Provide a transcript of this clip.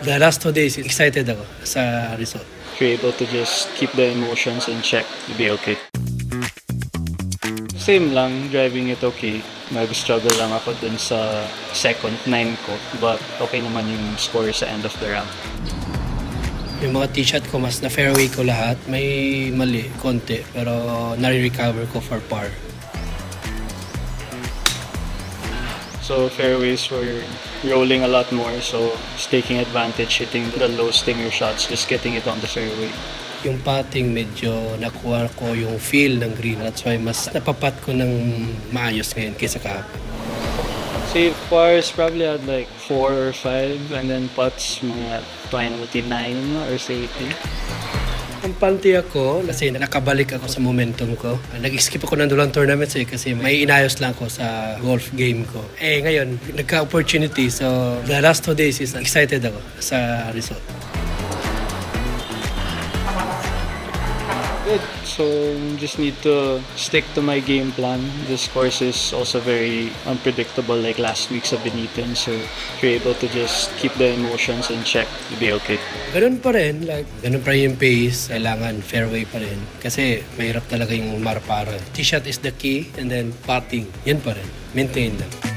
The last 2 days, excited ako sa result. If you're able to just keep the emotions in check, you'll be okay. Same lang, driving it okay. Nag-struggle lang ako dun sa second 9 ko, but okay naman yung score sa end of the round. Yung mga t-shot ko, mas na fairway ko lahat. May mali, konti, pero nare-recover ko for par. So fairways were rolling a lot more, so just taking advantage, hitting the low stinger shots, just getting it on the fairway. Yung putting, medyo nakuha ko yung feel ng green. That's why mas napapat ko ng maayos ngayon kaysa kahapon. See, pars probably had like 4 or 5, and then putts mga 29 or 30. Ang panty ako, kasi nakabalik ako sa momentum ko. Nag-skip ako ng dulang tournaments kasi may inayos lang ko sa golf game ko. Ngayon, nagka-opportunity. So, the last 2 days is excited ako sa result. Good. So, just need to stick to my game plan. This course is also very unpredictable like last week sa Benitez. So, if you're able to just keep the emotions in check, you'll be okay. Ganun pa rin. Ganun pa rin yung pace. Kailangan fairway pa rin. Kasi mahirap talaga yung marpara. Tee shot is the key and then putting. Yan pa rin. Maintain lang.